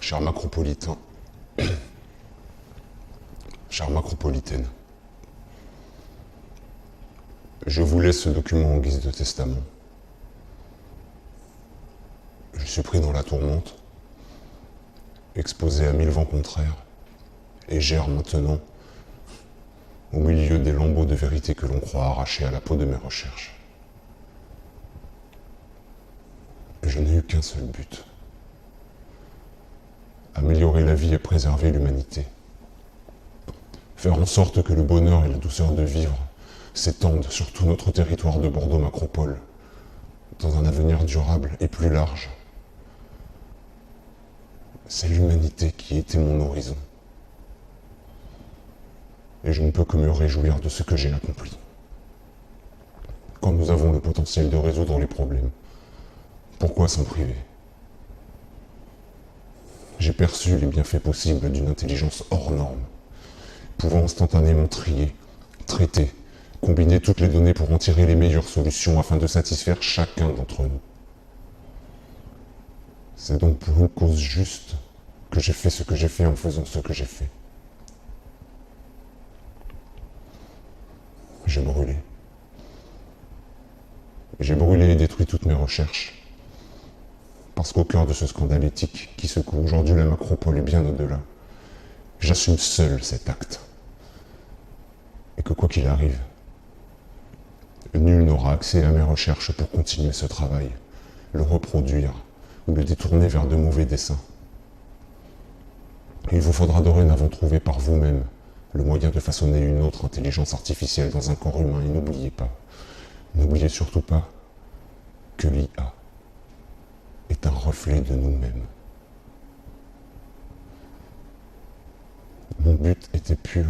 Cher macropolitain, chère macropolitaine, je vous laisse ce document en guise de testament. Je suis pris dans la tourmente, exposé à 1000 vents contraires, et j'erre maintenant au milieu des lambeaux de vérité que l'on croit arrachés à la peau de mes recherches. Je n'ai eu qu'un seul but: améliorer la vie et préserver l'humanité. Faire en sorte que le bonheur et la douceur de vivre s'étendent sur tout notre territoire de Bordeaux-Macropole, dans un avenir durable et plus large. C'est l'humanité qui était mon horizon. Et je ne peux que me réjouir de ce que j'ai accompli. Quand nous avons le potentiel de résoudre les problèmes, pourquoi s'en priver? J'ai perçu les bienfaits possibles d'une intelligence hors norme, pouvant instantanément trier, traiter, combiner toutes les données pour en tirer les meilleures solutions afin de satisfaire chacun d'entre nous. C'est donc pour une cause juste que j'ai fait ce que j'ai fait en faisant ce que j'ai fait. J'ai brûlé. J'ai brûlé et détruit toutes mes recherches. Parce qu'au cœur de ce scandale éthique qui secoue aujourd'hui la macropole et bien au-delà, j'assume seul cet acte. Et que quoi qu'il arrive, nul n'aura accès à mes recherches pour continuer ce travail, le reproduire ou le détourner vers de mauvais desseins. Il vous faudra dorénavant trouver par vous-même le moyen de façonner une autre intelligence artificielle dans un corps humain. Et n'oubliez surtout pas que l'IA est un reflet de nous-mêmes. Mon but était pur.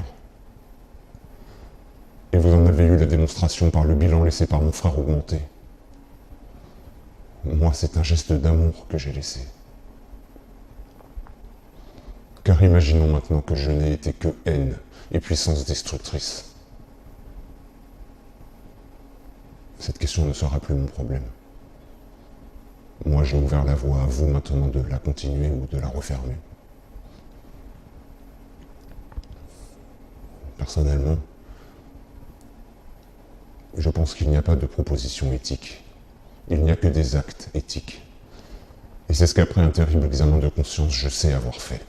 Et vous en avez eu la démonstration par le bilan laissé par mon frère augmenté. Moi, c'est un geste d'amour que j'ai laissé. Car imaginons maintenant que je n'ai été que haine et puissance destructrice. Cette question ne sera plus mon problème. Moi, j'ai ouvert la voie à vous maintenant de la continuer ou de la refermer. Personnellement, je pense qu'il n'y a pas de proposition éthique. Il n'y a que des actes éthiques. Et c'est ce qu'après un terrible examen de conscience, je sais avoir fait.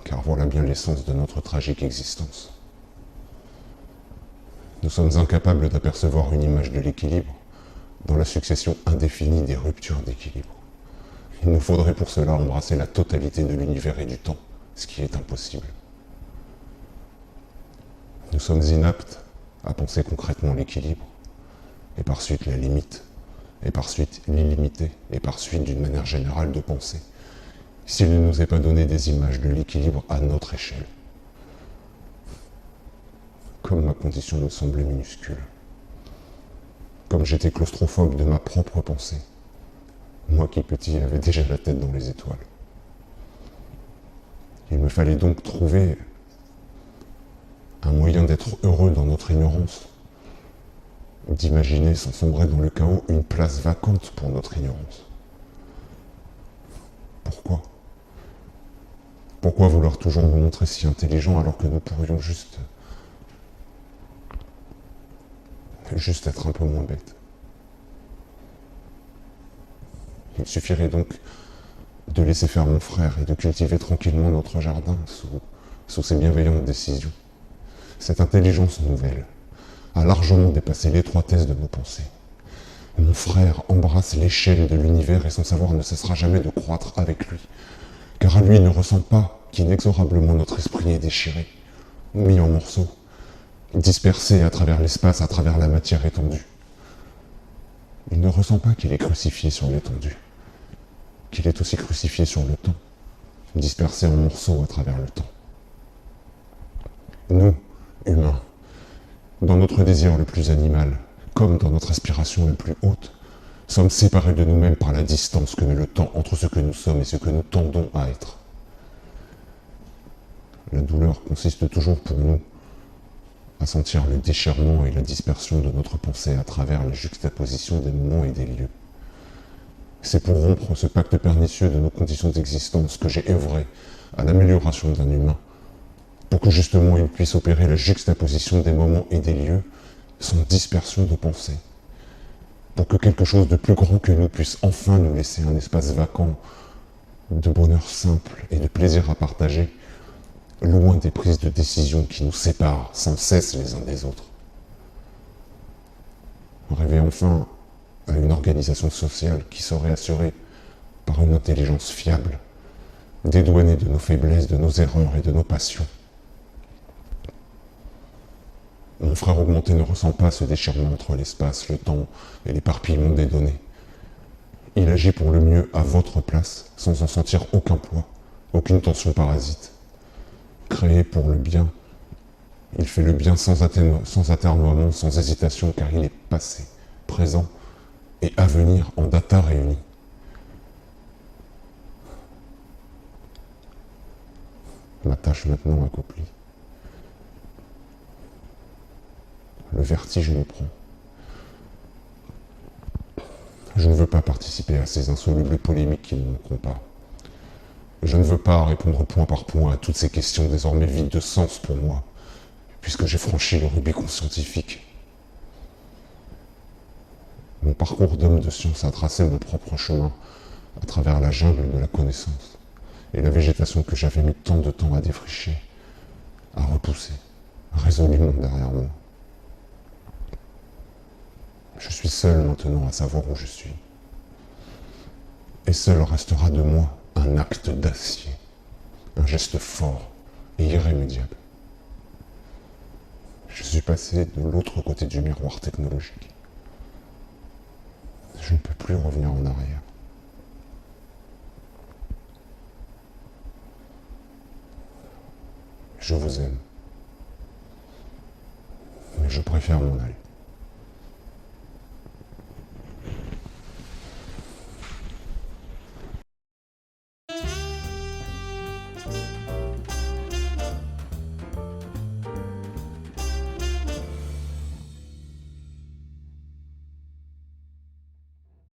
Car voilà bien l'essence de notre tragique existence. Nous sommes incapables d'apercevoir une image de l'équilibre dans la succession indéfinie des ruptures d'équilibre. Il nous faudrait pour cela embrasser la totalité de l'univers et du temps, ce qui est impossible. Nous sommes inaptes à penser concrètement l'équilibre, et par suite la limite, et par suite l'illimité, et par suite d'une manière générale de penser, s'il ne nous est pas donné des images de l'équilibre à notre échelle. Comme ma condition me semblait minuscule, comme j'étais claustrophobe de ma propre pensée, moi qui petit avais déjà la tête dans les étoiles. Il me fallait donc trouver un moyen d'être heureux dans notre ignorance, d'imaginer sans sombrer dans le chaos une place vacante pour notre ignorance. Pourquoi? Pourquoi vouloir toujours nous montrer si intelligents alors que nous pourrions juste être un peu moins bêtes? Il suffirait donc de laisser faire mon frère et de cultiver tranquillement notre jardin sous ses bienveillantes décisions. Cette intelligence nouvelle a largement dépassé l'étroitesse de nos pensées. Mon frère embrasse l'échelle de l'univers et son savoir ne cessera jamais de croître avec lui, car lui ne ressent pas qu'inexorablement notre esprit est déchiré, mis en morceaux, dispersé à travers l'espace, à travers la matière étendue. Il ne ressent pas qu'il est crucifié sur l'étendue, qu'il est aussi crucifié sur le temps, dispersé en morceaux à travers le temps. Nous, humains, dans notre désir le plus animal, comme dans notre aspiration la plus haute, sommes séparés de nous-mêmes par la distance que met le temps entre ce que nous sommes et ce que nous tendons à être. La douleur consiste toujours pour nous à sentir le déchirement et la dispersion de notre pensée à travers la juxtaposition des moments et des lieux. C'est pour rompre ce pacte pernicieux de nos conditions d'existence que j'ai œuvré à l'amélioration d'un humain, pour que justement il puisse opérer la juxtaposition des moments et des lieux sans dispersion de pensée, pour que quelque chose de plus grand que nous puisse enfin nous laisser un espace vacant de bonheur simple et de plaisir à partager, loin des prises de décision qui nous séparent sans cesse les uns des autres. Rêver enfin à une organisation sociale qui serait assurée par une intelligence fiable, dédouanée de nos faiblesses, de nos erreurs et de nos passions. Mon frère augmenté ne ressent pas ce déchirement entre l'espace, le temps et l'éparpillement des données. Il agit pour le mieux à votre place, sans en sentir aucun poids, aucune tension parasite. Créé pour le bien, il fait le bien sans atermoiement, sans hésitation, car il est passé, présent et à venir en data réunie. Ma tâche maintenant accomplie. Le vertige me prend. Je ne veux pas participer à ces insolubles polémiques qui ne manqueront pas. Je ne veux pas répondre point par point à toutes ces questions désormais vides de sens pour moi, puisque j'ai franchi le Rubicon scientifique. Mon parcours d'homme de science a tracé mon propre chemin à travers la jungle de la connaissance et la végétation que j'avais mis tant de temps à défricher, à repousser résolument derrière moi. Je suis seul maintenant à savoir où je suis. Et seul restera de moi un acte d'acier, un geste fort et irrémédiable. Je suis passé de l'autre côté du miroir technologique. Je ne peux plus revenir en arrière. Je vous aime. Mais je préfère m'en aller.